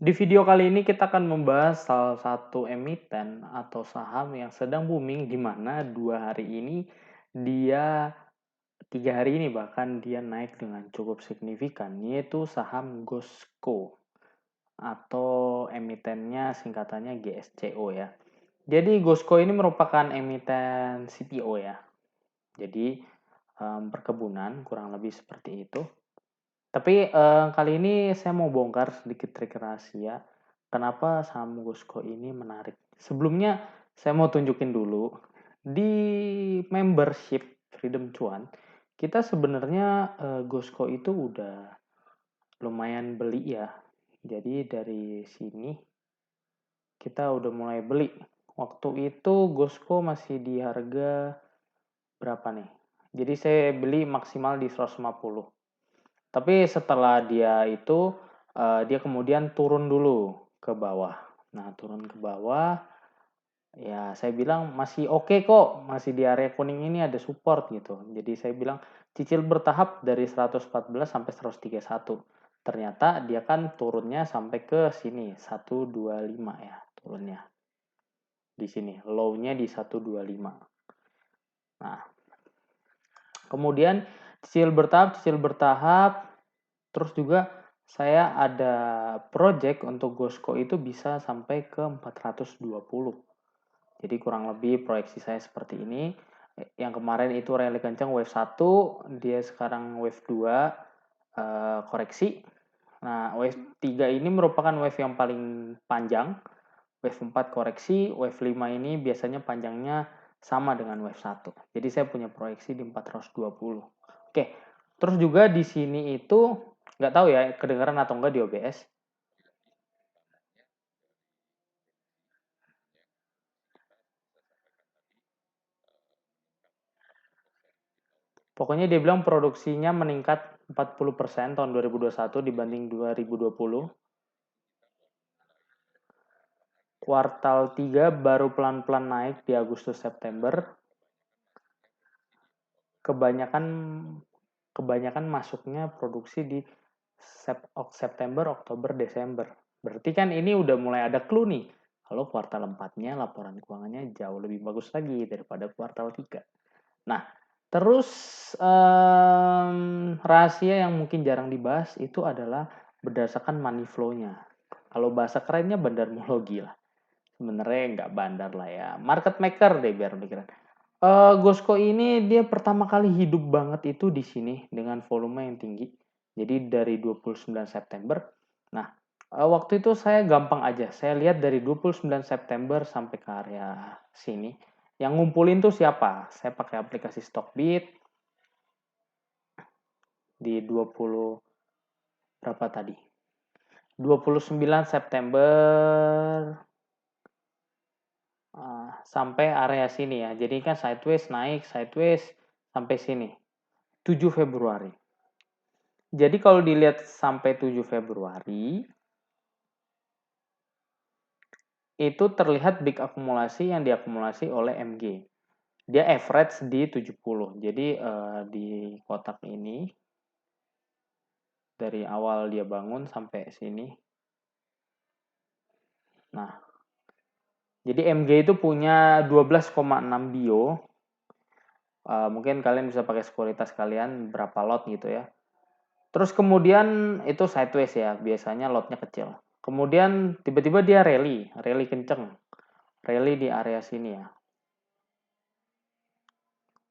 Di video kali ini kita akan membahas salah satu emiten atau saham yang sedang booming di mana 2 hari ini dia 3 hari ini bahkan dia naik dengan cukup signifikan, yaitu saham Gosco atau emitennya singkatannya GSCO ya. Jadi Gosco ini merupakan emiten CPO ya. Jadi perkebunan kurang lebih seperti itu. Tapi kali ini saya mau bongkar sedikit trik rahasia kenapa saham Gosco ini menarik. Sebelumnya saya mau tunjukin dulu di membership Freedom Cuan kita sebenarnya Gosco itu udah lumayan beli ya. Jadi dari sini kita udah mulai beli. Waktu itu Gosco masih di harga berapa nih? Jadi saya beli maksimal di 150. Tapi setelah dia itu, dia kemudian turun dulu ke bawah. Nah, turun ke bawah, ya saya bilang masih oke kok, masih di area kuning ini ada support gitu. Jadi saya bilang cicil bertahap dari 114 sampai 131. Ternyata dia kan turunnya sampai ke sini, 125 ya turunnya. Di sini, low-nya di 125. Nah, kemudian cicil bertahap, terus juga saya ada project untuk Gosco itu bisa sampai ke 420. Jadi kurang lebih proyeksi saya seperti ini. Yang kemarin itu rally kencang wave 1, dia sekarang wave 2 koreksi. Nah, wave 3 ini merupakan wave yang paling panjang. Wave 4 koreksi, wave 5 ini biasanya panjangnya sama dengan wave 1. Jadi saya punya proyeksi di 420. Oke, terus juga di sini itu nggak tahu ya kedengaran atau enggak di OBS. Pokoknya dia bilang produksinya meningkat 40% tahun 2021 dibanding 2020. Kuartal 3 baru pelan-pelan naik di Agustus September. Kebanyakan kebanyakan masuknya produksi di September, Oktober, Desember. Berarti kan ini udah mulai ada clue nih. Kalau kuartal 4-nya laporan keuangannya jauh lebih bagus lagi daripada kuartal 3. Nah, terus rahasia yang mungkin jarang dibahas itu adalah berdasarkan money flow-nya. Kalau bahasa kerennya bandarmologi lah. Sebenarnya nggak bandar lah ya. Market maker deh biar pikiran. Gosco ini dia pertama kali hidup banget itu di sini dengan volume yang tinggi. Jadi dari 29 September. Nah, waktu itu saya gampang aja. Saya lihat dari 29 September sampai ke area sini. Yang ngumpulin tuh siapa? Saya pakai aplikasi Stockbit di 20 berapa tadi? 29 September sampai area sini ya. Jadi kan sideways naik, sideways sampai sini. 7 Februari. Jadi kalau dilihat sampai 7 Februari, itu terlihat big akumulasi yang diakumulasi oleh MG. Dia average di 70. Jadi di kotak ini, dari awal dia bangun sampai sini. Nah, jadi MG itu punya 12,6 bio. Mungkin kalian bisa pakai sekuritas kalian berapa lot gitu ya. Terus kemudian itu sideways ya, biasanya lotnya kecil. Kemudian tiba-tiba dia rally kenceng. Rally di area sini ya.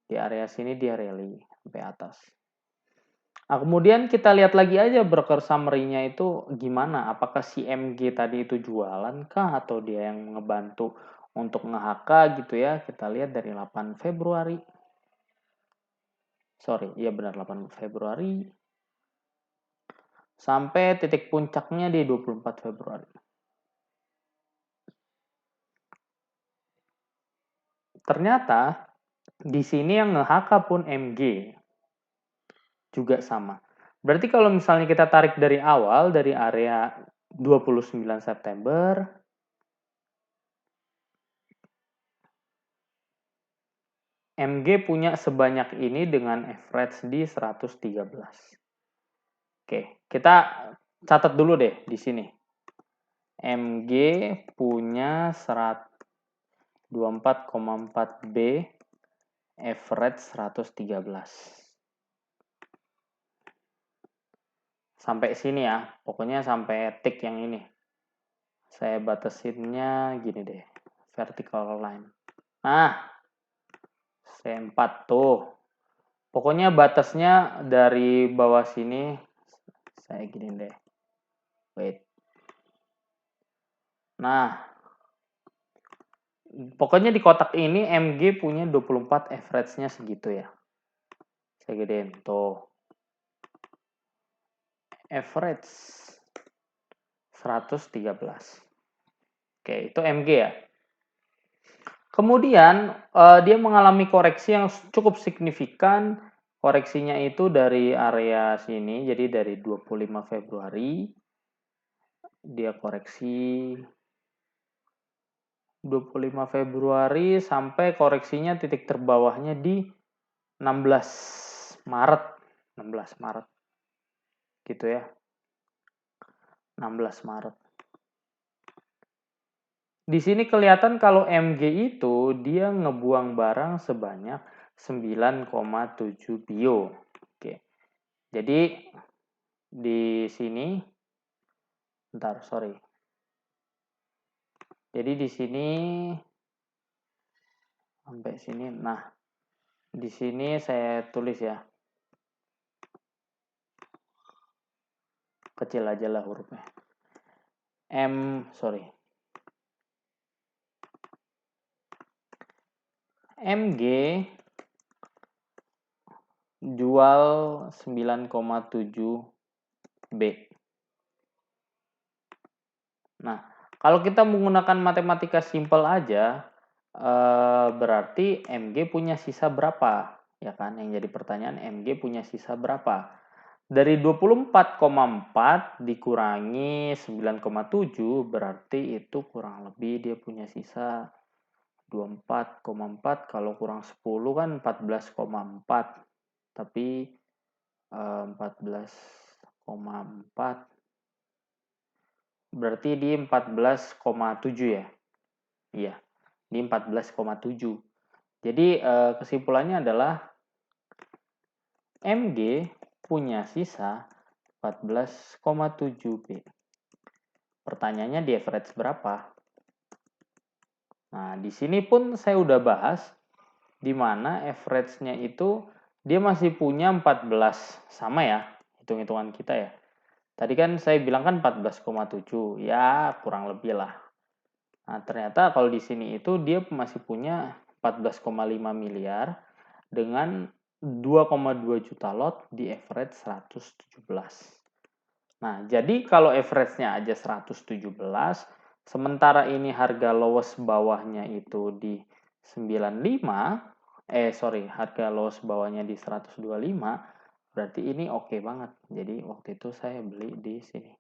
Di area sini dia rally sampai atas. Nah, kemudian kita lihat lagi aja broker summary-nya itu gimana. Apakah si MG tadi itu jualan kah atau dia yang ngebantu untuk nge-HK gitu ya. Kita lihat dari 8 Februari. Sorry, iya benar 8 Februari. Sampai titik puncaknya di 24 Februari. Ternyata di sini yang nge-HK pun MG. Juga sama. Berarti kalau misalnya kita tarik dari awal, dari area 29 September, MG punya sebanyak ini dengan average di 113. Oke, kita catat dulu deh di sini. MG punya 24,4 B, average 113. Sampai sini ya, pokoknya sampai tick yang ini. Saya batasinnya gini deh, vertical line. Nah, C4 tuh. Pokoknya batasnya dari bawah sini, saya gini deh. Wait. Nah, pokoknya di kotak ini MG punya 24, average-nya segitu ya. Saya gedein, tuh. Average 113. Oke, itu MG ya. Kemudian dia mengalami koreksi yang cukup signifikan. Koreksinya itu dari area sini, jadi dari 25 Februari dia koreksi 25 Februari sampai koreksinya titik terbawahnya di 16 Maret. 16 Maret. Gitu ya. 16 Maret. Di sini kelihatan kalau MG itu dia ngebuang barang sebanyak 9,7 bio. Oke. Jadi di sini bentar, sorry. Jadi di sini sampai sini. Nah, di sini saya tulis ya. Kecil aja lah hurufnya. MG jual 9,7 B. Nah, kalau kita menggunakan matematika simpel aja, berarti MG punya sisa berapa? Ya kan, yang jadi pertanyaan MG punya sisa berapa? Dari 24,4 dikurangi 9,7 berarti itu kurang lebih dia punya sisa 24,4, kalau kurang 10 kan 14,4. Tapi 14,4 berarti di 14,7 ya. Iya, di 14,7. Jadi kesimpulannya adalah MG punya sisa 14,7 B. Pertanyaannya di average berapa? Nah, di sini pun saya udah bahas di mana average-nya itu dia masih punya 14, sama ya hitung-hitungan kita ya. Tadi kan saya bilang kan 14,7, ya kurang lebih lah. Nah, ternyata kalau di sini itu dia masih punya 14,5 miliar dengan 2,2 juta lot di average 117. Nah, jadi kalau average-nya aja 117, sementara ini harga lowest bawahnya itu di 95, harga lowest bawahnya di 125, berarti ini oke banget. Jadi waktu itu saya beli di sini.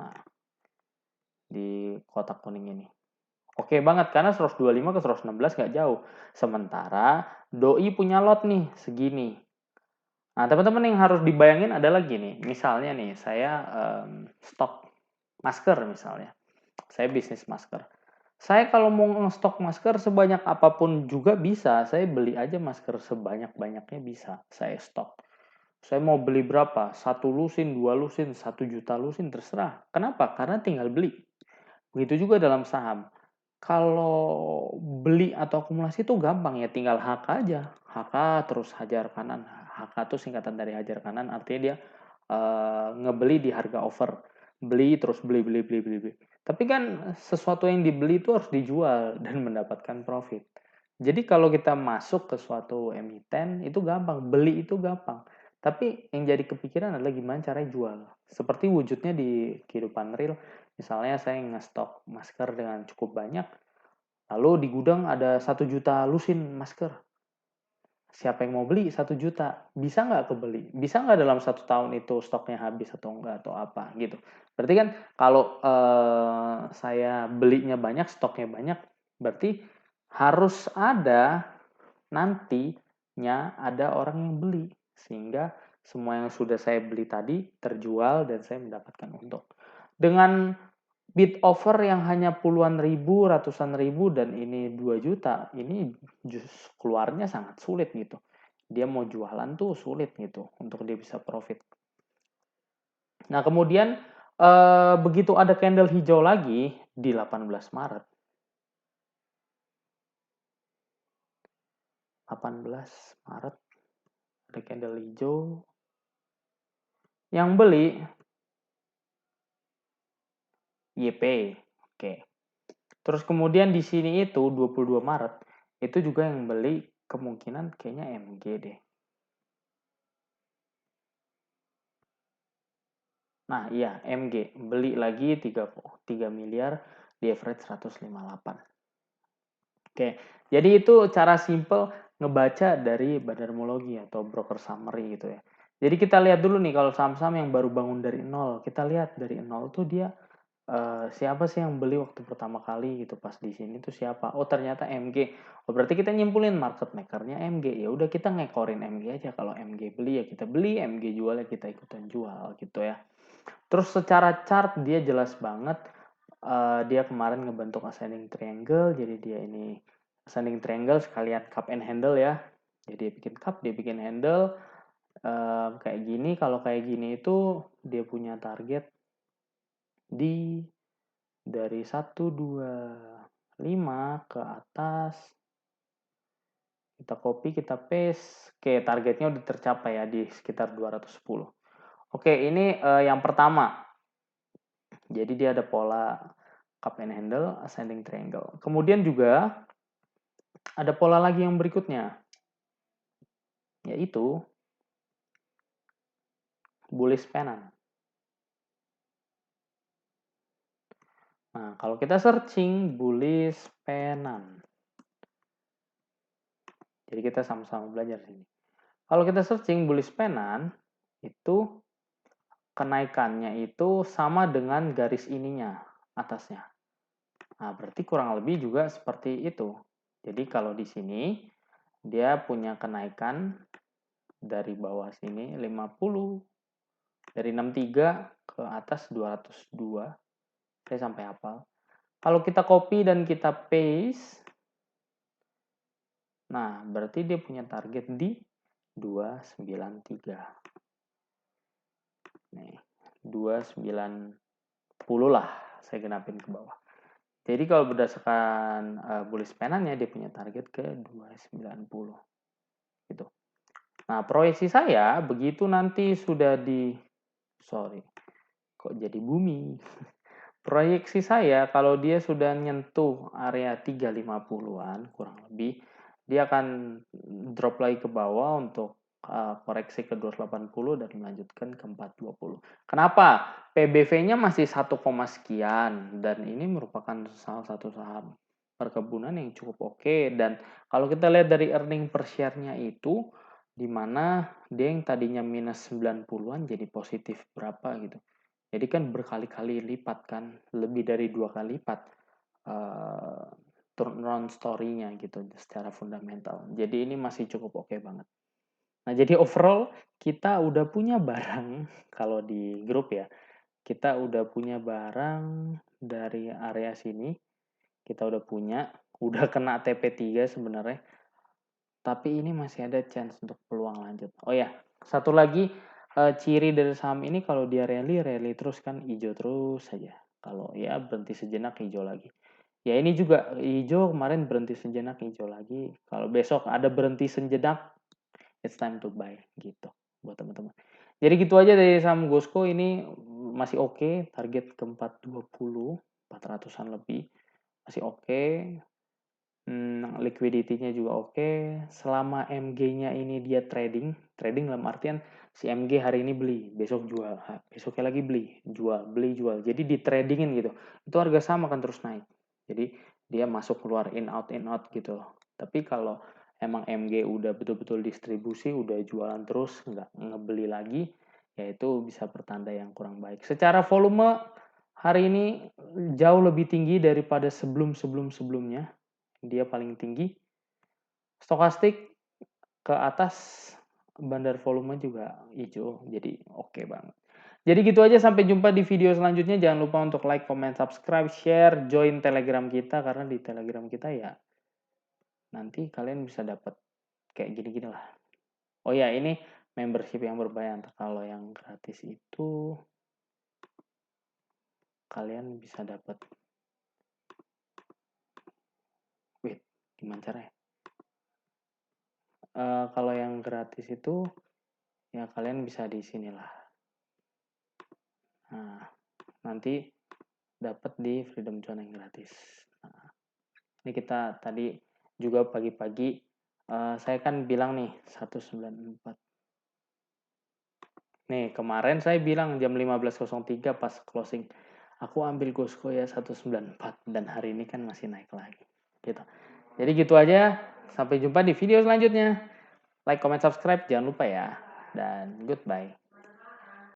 Nah, di kotak kuning ini. Oke banget, karena 125 ke 116 nggak jauh. Sementara doi punya lot nih, segini. Nah, teman-teman yang harus dibayangin adalah gini. Misalnya nih, saya stok masker misalnya. Saya bisnis masker. Saya kalau mau stok masker sebanyak apapun juga bisa. Saya beli aja masker sebanyak-banyaknya bisa. Saya stok. Saya mau beli berapa? 1 lusin, 2 lusin, 1 juta lusin, terserah. Kenapa? Karena tinggal beli. Begitu juga dalam saham. Kalau beli atau akumulasi itu gampang ya, tinggal HK aja. HK terus hajar kanan. HK itu singkatan dari hajar kanan, artinya dia ngebeli di harga over. Beli terus beli, beli, beli, beli, beli. Tapi kan sesuatu yang dibeli itu harus dijual dan mendapatkan profit. Jadi kalau kita masuk ke suatu emiten itu gampang, beli itu gampang. Tapi yang jadi kepikiran adalah gimana caranya jual. Seperti wujudnya di kehidupan real. Misalnya saya ngestok masker dengan cukup banyak, lalu di gudang ada 1 juta lusin masker. Siapa yang mau beli 1 juta? Bisa nggak kebeli? Bisa nggak dalam 1 tahun itu stoknya habis atau enggak atau apa gitu? Berarti kan kalau saya belinya banyak, stoknya banyak, berarti harus ada nantinya ada orang yang beli sehingga semua yang sudah saya beli tadi terjual dan saya mendapatkan untung. Dengan bid offer yang hanya puluhan ribu, ratusan ribu, dan ini 2 juta, ini keluarnya sangat sulit gitu. Dia mau jualan tuh sulit gitu untuk dia bisa profit. Nah, kemudian begitu ada candle hijau lagi di 18 Maret. 18 Maret ada candle hijau. Yang beli YP. Oke. Terus kemudian di sini itu 22 Maret itu juga yang beli kemungkinan kayaknya MG deh. Nah, iya, MG beli lagi 3 miliar di average 158. Oke, jadi itu cara simple ngebaca dari badarmologi atau broker summary gitu ya. Jadi kita lihat dulu nih kalau saham-saham yang baru bangun dari nol, kita lihat dari nol tuh dia siapa sih yang beli waktu pertama kali gitu pas di sini tuh siapa? Oh ternyata MG. Oh berarti kita nyimpulin market makernya MG. Ya udah kita ngekorin MG aja. Kalau MG beli ya kita beli, MG jual ya kita ikutan jual gitu ya. Terus secara chart dia jelas banget. Dia kemarin ngebentuk ascending triangle. Jadi dia ini ascending triangle sekalian cup and handle ya. Jadi dia bikin cup, dia bikin handle. Kayak gini. Kalau kayak gini itu dia punya target di dari 125 ke atas. Kita copy, kita paste. Oke, targetnya udah tercapai ya di sekitar 210. Oke, ini yang pertama. Jadi dia ada pola cup and handle, ascending triangle. Kemudian juga ada pola lagi yang berikutnya, yaitu bullish pennant. Nah, kalau kita searching bullish pennant. Jadi kita sama-sama belajar sini. Kalau kita searching bullish pennant, itu kenaikannya itu sama dengan garis ininya, atasnya. Nah, berarti kurang lebih juga seperti itu. Jadi kalau di sini dia punya kenaikan dari bawah sini 50, dari 63 ke atas 202. Saya sampai hafal. Kalau kita copy dan kita paste, nah berarti dia punya target di 293. Nih, 290 lah saya genapin ke bawah. Jadi kalau berdasarkan bullish pennantnya dia punya target ke 290 gitu. Nah, proyeksi saya begitu nanti sudah kok jadi bumi. Proyeksi saya kalau dia sudah nyentuh area 350-an kurang lebih, dia akan drop lagi ke bawah untuk koreksi ke 280 dan melanjutkan ke 420. Kenapa? PBV-nya masih 1, sekian dan ini merupakan salah satu saham perkebunan yang cukup oke. Dan kalau kita lihat dari earning per share-nya itu di mana dia yang tadinya minus 90-an jadi positif berapa gitu. Jadi kan berkali-kali lipat kan, lebih dari 2 kali lipat turnaround story-nya gitu secara fundamental. Jadi ini masih cukup oke banget. Nah, jadi overall kita udah punya barang kalau di grup ya. Kita udah punya barang dari area sini. Kita udah kena TP3 sebenarnya. Tapi ini masih ada chance untuk peluang lanjut. Oh ya, satu lagi ciri dari saham ini kalau dia rally terus kan hijau terus saja. Kalau ya berhenti sejenak hijau lagi. Ya ini juga hijau kemarin berhenti sejenak hijau lagi. Kalau besok ada berhenti sejenak, it's time to buy gitu buat teman-teman. Jadi gitu aja dari saham Gosco ini masih oke, target ke 420, 400-an lebih. Masih oke. Liquidity-nya juga oke. Selama MG-nya ini dia trading dalam artian si MG hari ini beli, besok jual, besoknya lagi beli, beli, jual. Jadi di tradingin gitu. Itu harga saham akan terus naik. Jadi dia masuk keluar in out gitu. Tapi kalau emang MG udah betul-betul distribusi, udah jualan terus, nggak ngebeli lagi, ya itu bisa pertanda yang kurang baik. Secara volume hari ini jauh lebih tinggi daripada sebelumnya. Dia paling tinggi. Stokastik ke atas bandar volume juga hijau, jadi oke banget. Jadi gitu aja, sampai jumpa di video selanjutnya. Jangan lupa untuk like, comment, subscribe, share, join Telegram kita, karena di Telegram kita ya nanti kalian bisa dapat kayak gini-gini lah. Oh ya, ini membership yang berbayar. Kalau yang gratis itu kalian bisa dapat. Wait, gimana caranya? Kalau yang gratis itu ya kalian bisa di sinilah. Nah, nanti dapat di Freedom Zone yang gratis. Nah, ini kita tadi juga pagi-pagi saya kan bilang nih 194. Nih, kemarin saya bilang jam 15.03 pas closing, aku ambil Gosko ya 194, dan hari ini kan masih naik lagi. Gitu. Jadi gitu aja, sampai jumpa di video selanjutnya. Like, comment, subscribe, jangan lupa ya. Dan goodbye.